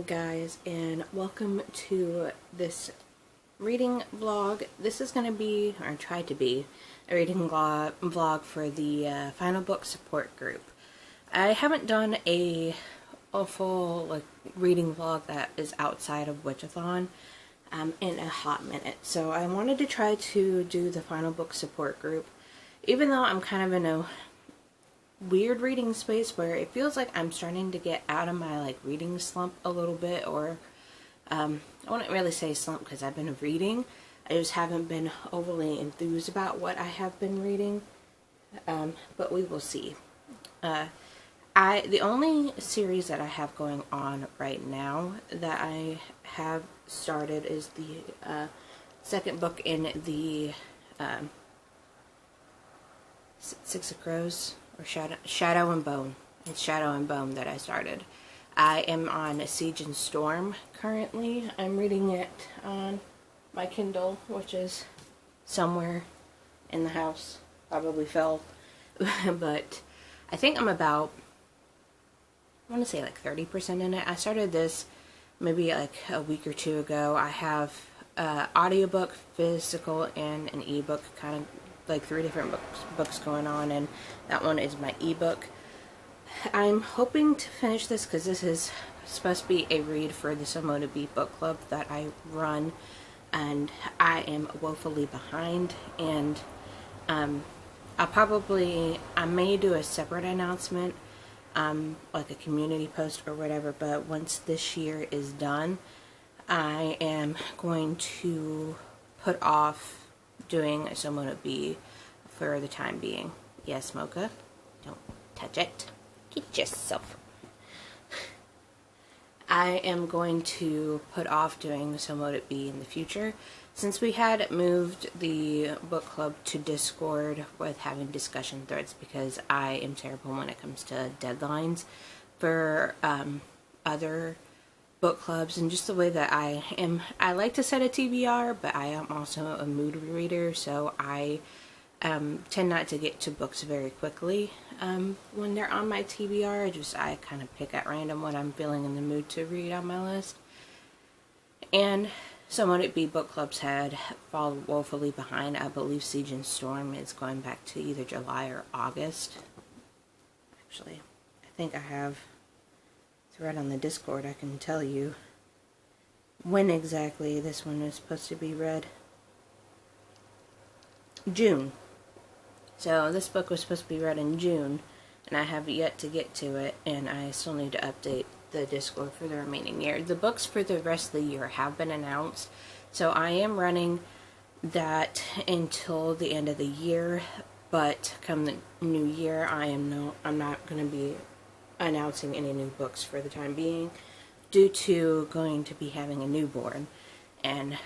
guys, and welcome to this reading vlog. This is going to be, or try to be, a reading vlog for the final book support group. I haven't done a full reading vlog that is outside of Witchathon in a hot minute, so I wanted to try to do the final book support group, even though I'm kind of in a weird reading space where it feels like I'm starting to get out of my reading slump a little bit, or I wouldn't really say slump because I've been reading. I just haven't been overly enthused about what I have been reading, but we will see. The only series that I have going on right now that I have started is the second book in the Six of Crows, or Shadow and Bone. It's Shadow and Bone that I started. I am on Siege and Storm currently. I'm reading it on my Kindle, which is somewhere in the house. Probably fell. But I think I'm about, I want to say 30% in it. I started this maybe a week or two ago. I have audiobook, physical, and an ebook, kind of three different books going on, and that one is my ebook. I'm hoping to finish this because this is supposed to be a read for the Somona Bee book club that I run, and I am woefully behind, and I may do a separate announcement, like a community post or whatever, but once this year is done, I am going to put off doing a Somona Bee for the time being. Yes, Mocha, don't touch it. Get yourself. I am going to put off doing Somona Bee in the future, since we had moved the book club to Discord with having discussion threads, because I am terrible when it comes to deadlines for other book clubs, and just the way that I am. I like to set a TBR, but I am also a mood reader, so I tend not to get to books very quickly when they're on my TBR. I kind of pick at random what I'm feeling in the mood to read on my list. And Somona Bee book clubs had fallen woefully behind. I believe Siege and Storm is going back to either July or August. Actually, I think I have thread on the Discord. I can tell you when exactly this one is supposed to be read. June. So this book was supposed to be read in June, and I have yet to get to it, and I still need to update the Discord for the remaining year. The books for the rest of the year have been announced, so I am running that until the end of the year, but come the new year, I'm not going to be announcing any new books for the time being, due to going to be having a newborn, and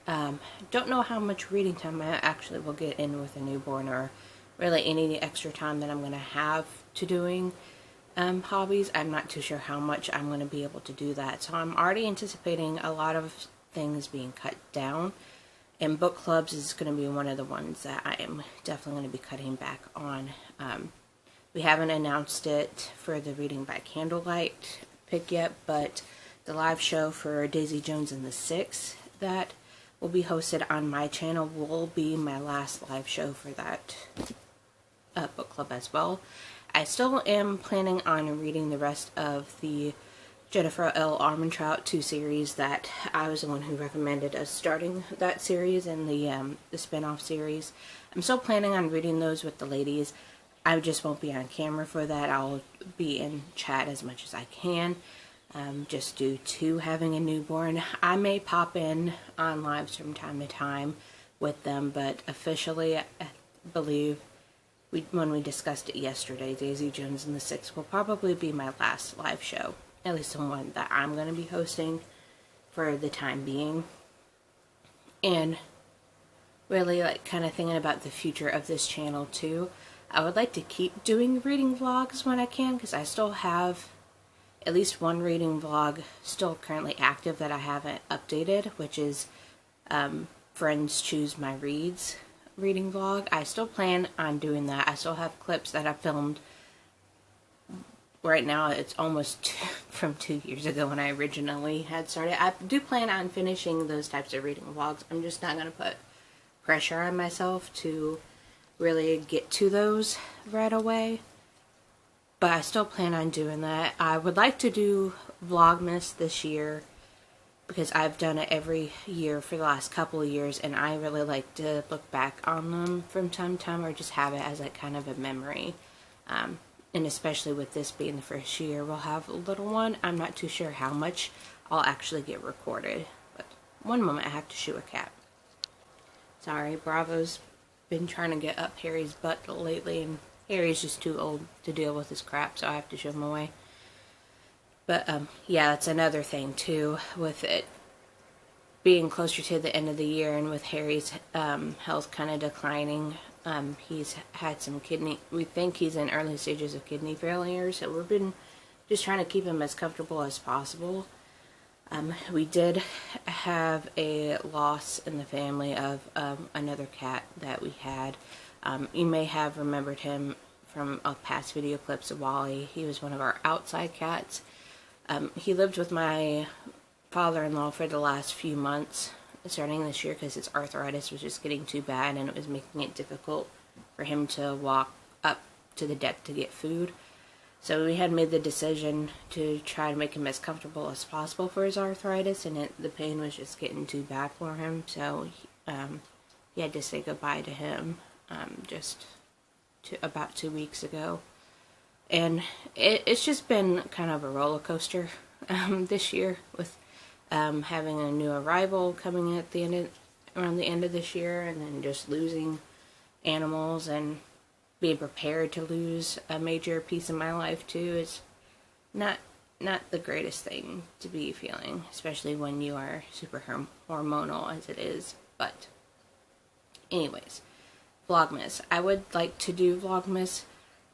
don't know how much reading time I actually will get in with a newborn, or really any extra time that I'm going to have to doing hobbies. I'm not too sure how much I'm going to be able to do that, so I'm already anticipating a lot of things being cut down, and book clubs is going to be one of the ones that I am definitely going to be cutting back on. We haven't announced it for the Reading by Candlelight pick yet, but the live show for Daisy Jones and the Six that will be hosted on my channel will be my last live show for that book club as well. I still am planning on reading the rest of the Jennifer L. Armentrout 2 series that I was the one who recommended us starting that series, and the spin-off series. I'm still planning on reading those with the ladies. I just won't be on camera for that. I'll be in chat as much as I can, just due to having a newborn. I may pop in on lives from time to time with them, but officially, I believe, when we discussed it yesterday, Daisy Jones and the Six will probably be my last live show, at least the one that I'm going to be hosting for the time being. And really, kind of thinking about the future of this channel too. I would like to keep doing reading vlogs when I can, because I still have at least one reading vlog still currently active that I haven't updated, which is Friends Choose My Reads reading vlog. I still plan on doing that. I still have clips that I filmed right now it's almost from 2 years ago when I originally had started. I do plan on finishing those types of reading vlogs. I'm just not going to put pressure on myself to really get to those right away. But I still plan on doing that. I would like to do Vlogmas this year because I've done it every year for the last couple of years, and I really like to look back on them from time to time, or just have it as like kind of a memory. And especially with this being the first year, we'll have a little one. I'm not too sure how much I'll actually get recorded. But one moment, I have to shoot a cat. Sorry, Bravo's been trying to get up Harry's butt lately, and Harry's just too old to deal with his crap, so I have to shoo him away. But, yeah, that's another thing, too, with it being closer to the end of the year, and with Harry's health kind of declining. He's had some we think he's in early stages of kidney failure, so we've been just trying to keep him as comfortable as possible. We did have a loss in the family of another cat that we had. You may have remembered him from past video clips of Wally. He was one of our outside cats. He lived with my father-in-law for the last few months, starting this year, because his arthritis was just getting too bad and it was making it difficult for him to walk up to the deck to get food. So we had made the decision to try to make him as comfortable as possible for his arthritis, and the pain was just getting too bad for him, so he had to say goodbye to him about 2 weeks ago. And it's just been kind of a roller coaster this year, with having a new arrival coming at around the end of this year, and then just losing animals and being prepared to lose a major piece of my life too is not the greatest thing to be feeling, especially when you are super hormonal as it is. But anyways, Vlogmas. I would like to do Vlogmas.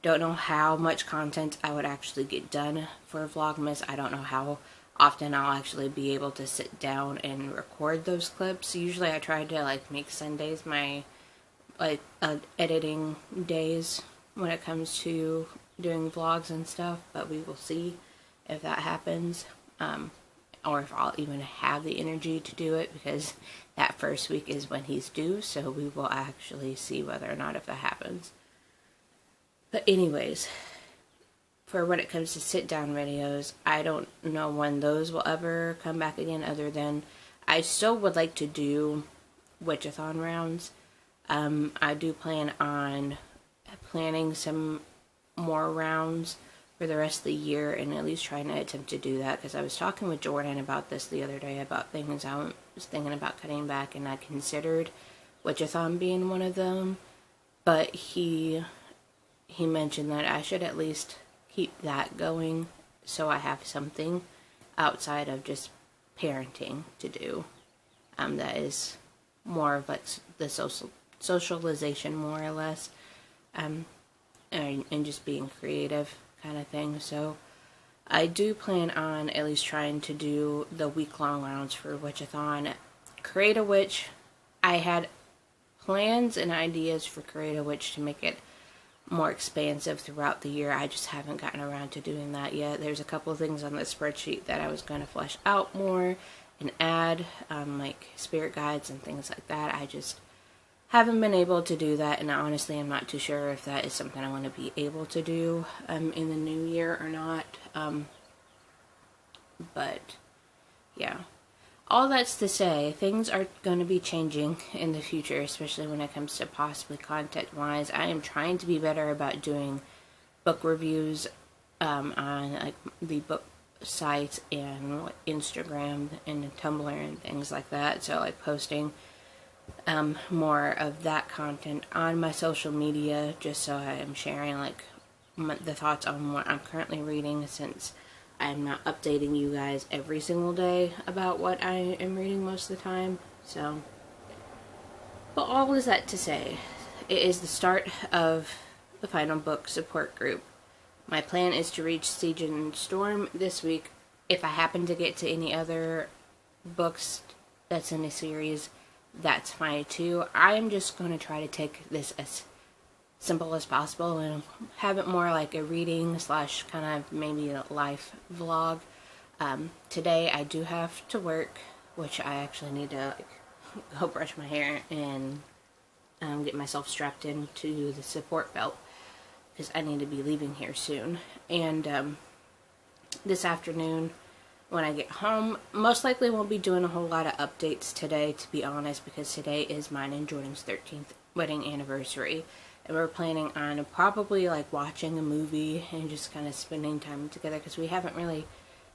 Don't know how much content I would actually get done for Vlogmas. I don't know how often I'll actually be able to sit down and record those clips. Usually I try to like make Sundays my editing days when it comes to doing vlogs and stuff, but we will see if that happens, or if I'll even have the energy to do it, because that first week is when he's due, so we will actually see whether or not if that happens. But anyways, for when it comes to sit down videos, I don't know when those will ever come back again, other than I still would like to do Witchathon rounds. I do plan on planning some more rounds for the rest of the year, and at least trying to attempt to do that, because I was talking with Jordan about this the other day, about things I was thinking about cutting back, and I considered Witchathon being one of them, but he mentioned that I should at least keep that going, so I have something outside of just parenting to do, that is more of like the socialization, more or less, and just being creative kind of thing. So I do plan on at least trying to do the week-long rounds for Witchathon. Create a Witch, I had plans and ideas for Create a Witch to make it more expansive throughout the year. I just haven't gotten around to doing that yet. There's a couple of things on the spreadsheet that I was going to flesh out more and add, like spirit guides and things like that. I just haven't been able to do that, and honestly I'm not too sure if that is something I want to be able to do in the new year or not. But yeah, all that's to say, things are going to be changing in the future, especially when it comes to possibly content wise. I am trying to be better about doing book reviews on like the book sites and Instagram and Tumblr and things like that. So like posting more of that content on my social media, just so I am sharing like the thoughts on what I'm currently reading, since I'm not updating you guys every single day about what I am reading most of the time. So, but all is that to say, it is the start of the final book support group. My plan is to reach Siege and Storm this week. If I happen to get to any other books that's in a series, that's fine too. I am just going to try to take this as simple as possible and have it more like a reading slash kind of maybe a life vlog. Today I do have to work, which I actually need to go brush my hair and get myself strapped into the support belt because I need to be leaving here soon. And this afternoon when I get home, most likely won't be doing a whole lot of updates today, to be honest, because today is mine and Jordan's 13th wedding anniversary. And we're planning on probably like watching a movie and just kind of spending time together because we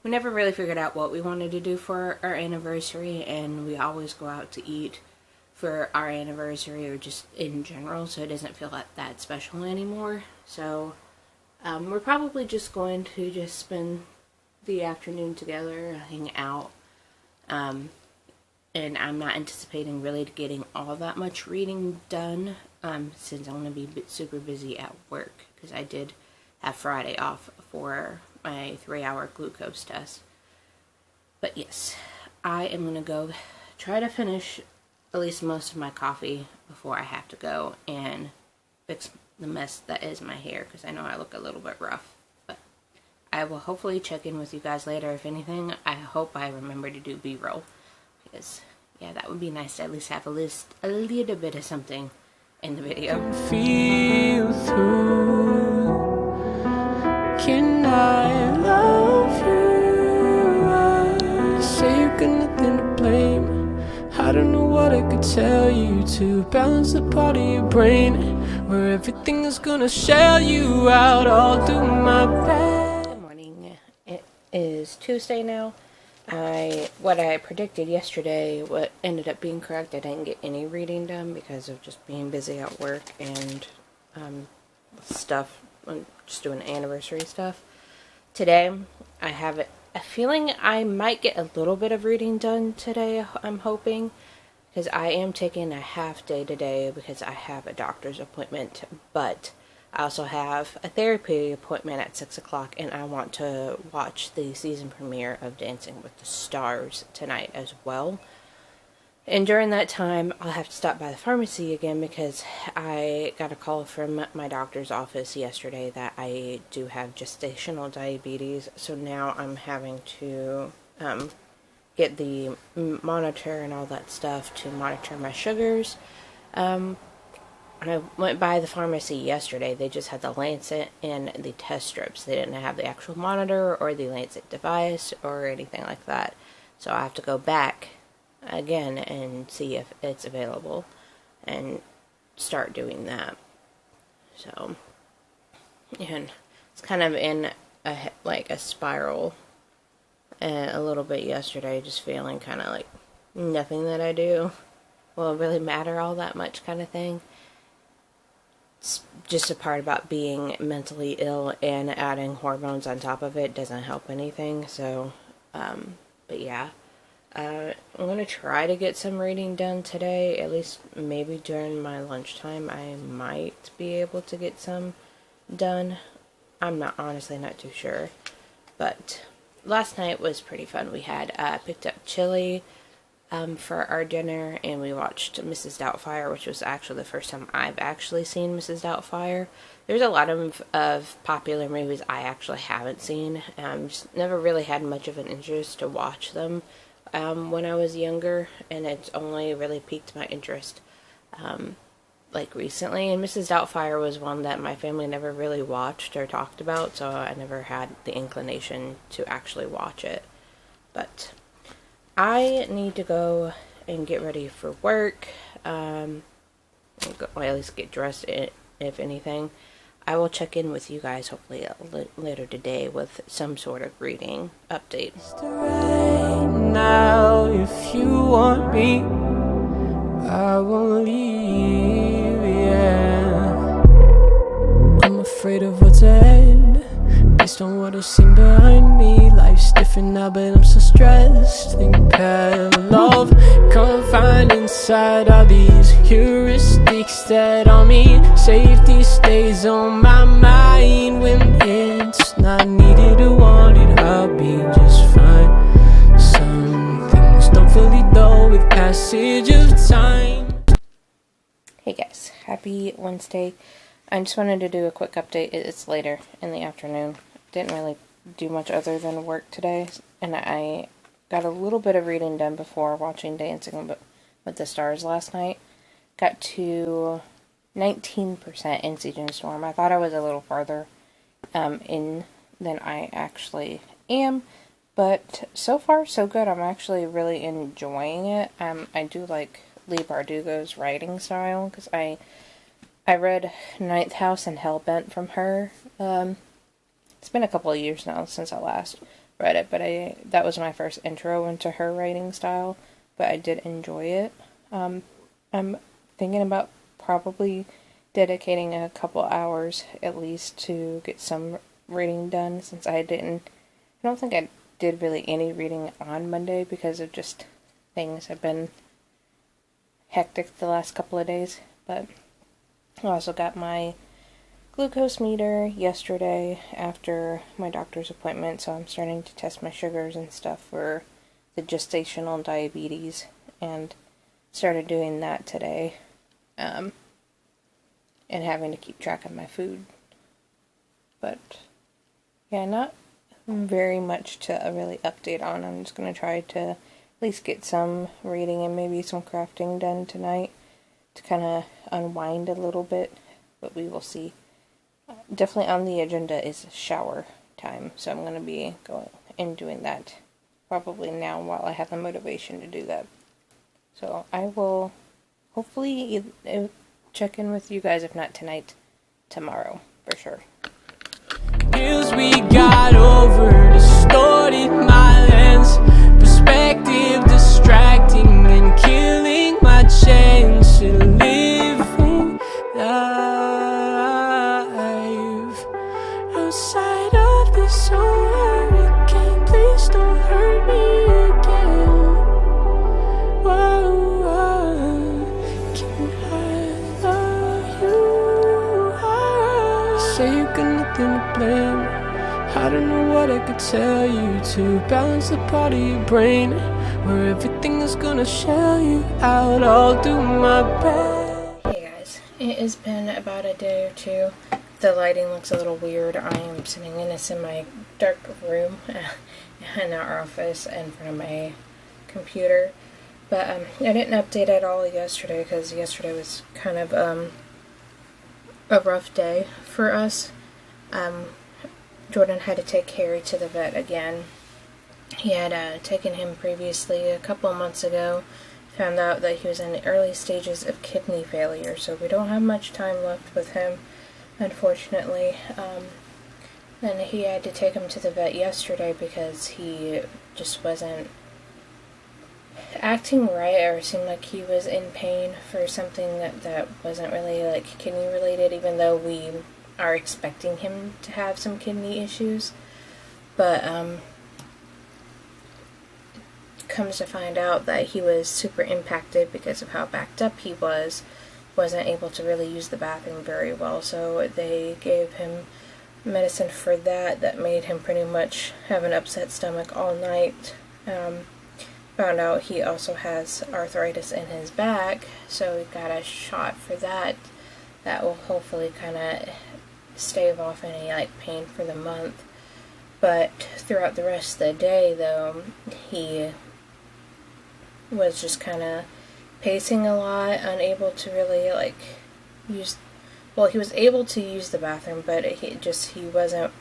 never really figured out what we wanted to do for our anniversary, and we always go out to eat for our anniversary or just in general, so it doesn't feel that special anymore. So we're probably just going to just spend the afternoon together, hang out, and I'm not anticipating really getting all that much reading done since I'm going to be super busy at work because I did have Friday off for my 3-hour glucose test. But yes, I am going to go try to finish at least most of my coffee before I have to go and fix the mess that is my hair because I know I look a little bit rough. But I will hopefully check in with you guys later. If anything, I hope I remember to do B-roll because yeah, that would be nice to at least have a little bit of something in the video. Feel through. Can I love you? I say you got nothing to blame. I don't know what I could tell you to balance the part of your brain where everything is gonna shell you out. I'll do my best. Good morning. It is Tuesday now. What I predicted yesterday, what ended up being correct. I didn't get any reading done because of just being busy at work and stuff, just doing anniversary stuff. Today, I have a feeling I might get a little bit of reading done today, I'm hoping, because I am taking a half day today because I have a doctor's appointment, but I also have a therapy appointment at 6 o'clock, and I want to watch the season premiere of Dancing with the Stars tonight as well. And during that time, I'll have to stop by the pharmacy again because I got a call from my doctor's office yesterday that I do have gestational diabetes. So now I'm having to get the monitor and all that stuff to monitor my sugars. When I went by the pharmacy yesterday, they just had the Lancet and the test strips. They didn't have the actual monitor or the Lancet device or anything like that. So I have to go back again and see if it's available and start doing that. So, and it's kind of in a spiral a little bit yesterday, just feeling kind of like nothing that I do will really matter all that much kind of thing. It's just a part about being mentally ill, and adding hormones on top of it doesn't help anything. So, but yeah, I'm going to try to get some reading done today, at least maybe during my lunchtime. I might be able to get some done. I'm honestly not too sure. But last night was pretty fun. We had picked up chili for our dinner, and we watched Mrs. Doubtfire, which was actually the first time I've actually seen Mrs. Doubtfire. There's a lot of popular movies I actually haven't seen. Just never really had much of an interest to watch them when I was younger, and it's only really piqued my interest like recently. And Mrs. Doubtfire was one that my family never really watched or talked about, so I never had the inclination to actually watch it. But I need to go and get ready for work, or at least get dressed, if anything. I will check in with you guys hopefully later today with some sort of reading update. Right now, if you want me, I won't leave, yeah. I'm afraid of what's ahead. Based on what I've seen behind me, life's different now, but I'm so stressed. Think that love can't find inside all these heuristics that on me. Safety stays on my mind when it's not needed or wanted. I'll be just fine. Some things don't fully dull with passage of time. Hey guys, happy Wednesday. I just wanted to do a quick update. It's later in the afternoon. Didn't really do much other than work today, and I got a little bit of reading done before watching Dancing with the Stars last night. Got to 19% in Siege and Storm. I thought I was a little farther in than I actually am, but so far so good. I'm actually really enjoying it. I do like Lee Bardugo's writing style, because I read Ninth House and Hellbent from her. It's been a couple of years now since I last read it, but that was my first intro into her writing style, but I did enjoy it. I'm thinking about probably dedicating a couple hours at least to get some reading done, since I don't think I did really any reading on Monday because of just things have been hectic the last couple of days. But I also got my glucose meter yesterday after my doctor's appointment, so I'm starting to test my sugars and stuff for the gestational diabetes, and started doing that today, and having to keep track of my food. But yeah, not very much to really update on. I'm just going to try to at least get some reading and maybe some crafting done tonight to kind of unwind a little bit, but we will see. Definitely on the agenda is shower time, so I'm going to be going and doing that probably now while I have the motivation to do that. So I will hopefully check in with you guys, if not tonight, tomorrow, for sure. Hills we got over, distorted my lens, perspective distracting and killing my chance of living life outside of this hurricane. Please don't hurt me again. Whoa, can I love you? Say you got nothing to blame. I don't know what I could tell you to balance the part of your brain where everything is gonna shell you out. I'll do my best. Hey guys, it has been about a day or two. The lighting looks a little weird. I am sitting in a semi-dark room in our office in front of my computer. But I didn't update at all yesterday because yesterday was kind of a rough day for us. Jordan had to take Harry to the vet again. He had taken him previously a couple of months ago. Found out that he was in the early stages of kidney failure, so we don't have much time left with him, unfortunately. And he had to take him to the vet yesterday because he just wasn't acting right, or seemed like he was in pain for something that wasn't really like kidney related, even though we are expecting him to have some kidney issues. But comes to find out that he was super impacted because of how backed up he wasn't able to really use the bathroom very well, so they gave him medicine for that made him pretty much have an upset stomach all night. Found out he also has arthritis in his back, so we got a shot for that. That will hopefully kind of stave off any pain for the month. But throughout the rest of the day, though, he was just kind of pacing a lot, unable to really use. Well, he was able to use the bathroom, but he wasn't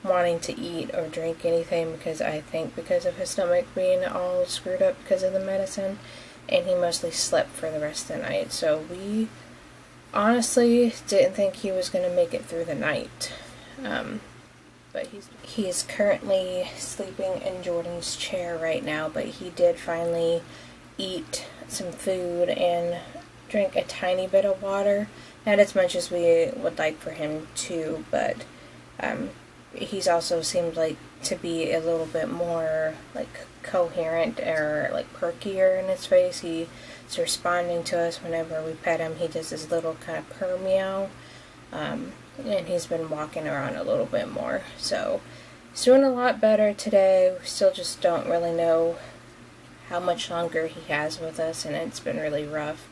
wanting to eat or drink anything because of his stomach being all screwed up because of the medicine, and he mostly slept for the rest of the night. So we honestly didn't think he was going to make it through the night. But he's currently sleeping in Jordan's chair right now, but he did finally eat some food and drink a tiny bit of water. Not as much as we would like for him to, but he's also seemed to be a little bit more coherent or perkier in his face. He's responding to us whenever we pet him. He does his little kind of purr meow, and he's been walking around a little bit more. So he's doing a lot better today. We still just don't really know how much longer he has with us, and it's been really rough.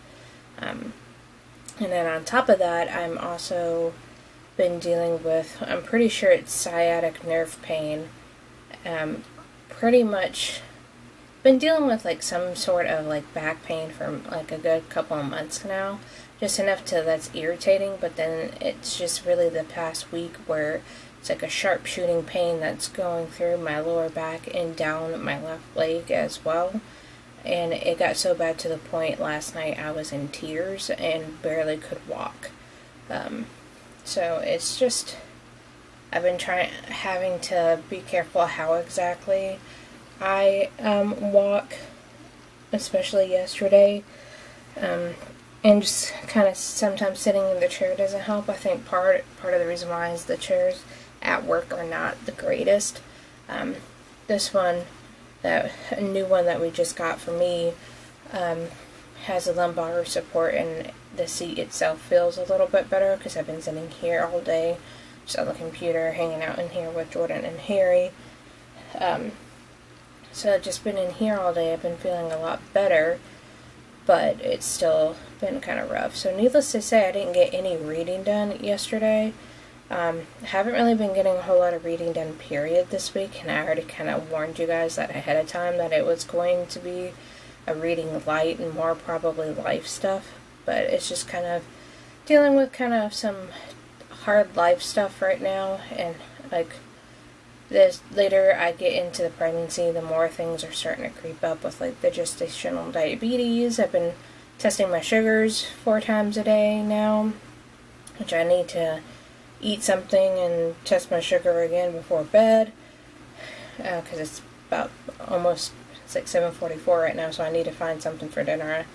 And then on top of that, I'm also been dealing with, I'm pretty sure it's sciatic nerve pain. Pretty much been dealing with like some sort of like back pain for like a good couple of months now. Just enough to that's irritating, but then it's just really the past week where it's like a sharp shooting pain that's going through my lower back and down my left leg as well. And it got so bad to the point last night I was in tears and barely could walk. So it's just, I've been having to be careful how exactly I walk, especially yesterday. And just kind of sometimes sitting in the chair doesn't help. I think part of the reason why is the chairs at work are not the greatest. This one, a new one that we just got for me, has a lumbar support, and the seat itself feels a little bit better because I've been sitting here all day, just on the computer, hanging out in here with Jordan and Harry. So I've just been in here all day. I've been feeling a lot better, but it's still been kind of rough. So needless to say, I didn't get any reading done yesterday. Haven't really been getting a whole lot of reading done, period, this week, and I already kind of warned you guys that ahead of time that it was going to be a reading light and more probably life stuff, but it's just kind of dealing with kind of some hard life stuff right now, and like this later I get into the pregnancy, the more things are starting to creep up with like the gestational diabetes. I've been testing my sugars 4 times a day now, which I need to eat something and test my sugar again before bed, because it's about almost, it's like 7:44 right now, so I need to find something for dinner.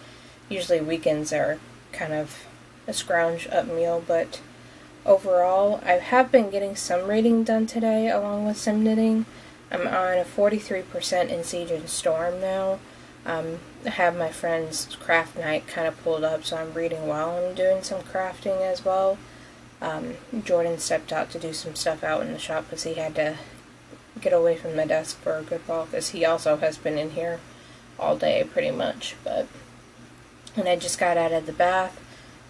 Usually weekends are kind of a scrounge up meal, but overall I have been getting some reading done today along with some knitting. I'm on a 43% in Siege and Storm now. I have my friend's craft night kind of pulled up, so I'm reading while I'm doing some crafting as well. Jordan stepped out to do some stuff out in the shop because he had to get away from the desk for a good while, because he also has been in here all day pretty much. And I just got out of the bath,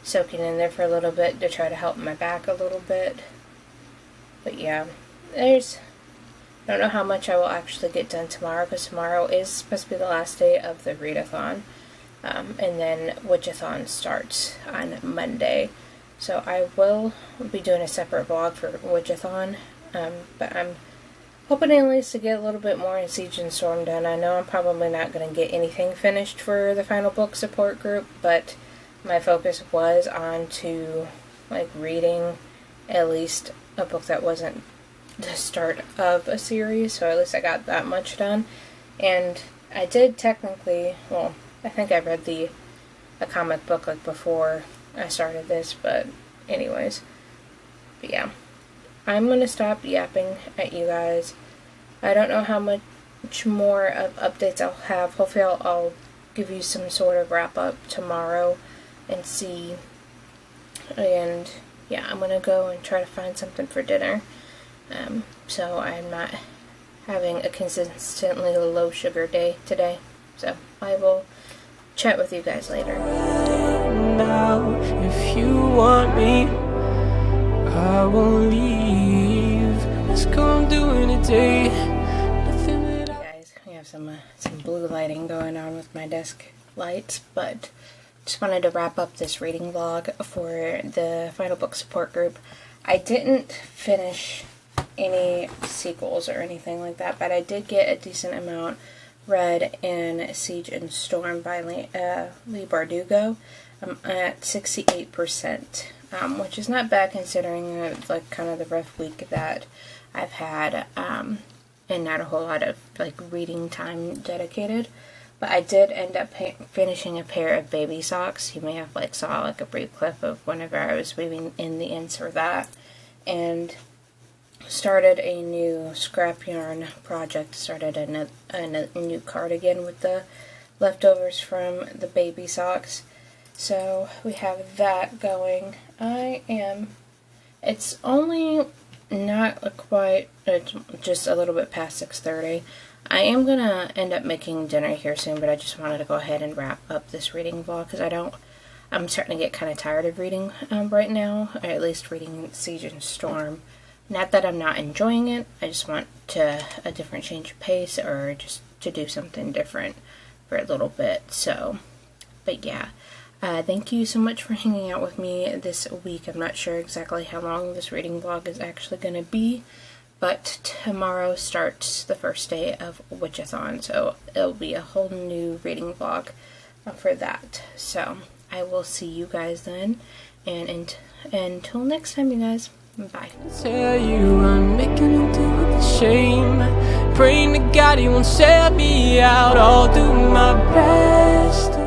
soaking in there for a little bit to try to help my back a little bit. But yeah, I don't know how much I will actually get done tomorrow, because tomorrow is supposed to be the last day of the readathon, and then Witchathon starts on Monday. So I will be doing a separate vlog for Witchathon, but I'm hoping at least to get a little bit more in Siege and Storm done. I know I'm probably not going to get anything finished for the final book support group, but my focus was on to like reading at least a book that wasn't the start of a series, so at least I got that much done. And I did technically, well, I think I read a comic book like before I started this, but anyways. But yeah, I'm gonna stop yapping at you guys. I don't know how much more of updates I'll have. Hopefully I'll give you some sort of wrap up tomorrow and see. And yeah, I'm gonna go and try to find something for dinner, so I'm not having a consistently low sugar day today. So I will chat with you guys later. Now, if you want me, I won't leave. Let's go and do it today. Guys, we have some blue lighting going on with my desk lights, but just wanted to wrap up this reading vlog for the final book support group. I didn't finish any sequels or anything like that, but I did get a decent amount read in Siege and Storm by Leigh Bardugo. I'm at 68%, which is not bad considering like kind of the rough week that I've had, and not a whole lot of like reading time dedicated. But I did end up finishing a pair of baby socks. You may have like saw like a brief clip of whenever I was weaving in the ends for that, and started a new scrap yarn project. Started a new cardigan with the leftovers from the baby socks. So we have that going. It's only not quite, it's just a little bit past 6:30. I am gonna end up making dinner here soon, but I just wanted to go ahead and wrap up this reading vlog because I'm starting to get kind of tired of reading right now, or at least reading Siege and Storm. Not that I'm not enjoying it, I just want a different change of pace, or just to do something different for a little bit. So, but yeah, thank you so much for hanging out with me this week. I'm not sure exactly how long this reading vlog is actually going to be, but tomorrow starts the first day of Witchathon, so it'll be a whole new reading vlog for that. So I will see you guys then, and until next time, you guys, bye. Tell you I'm making him deal with the shame, praying to God he won't set me out. I'll do my best.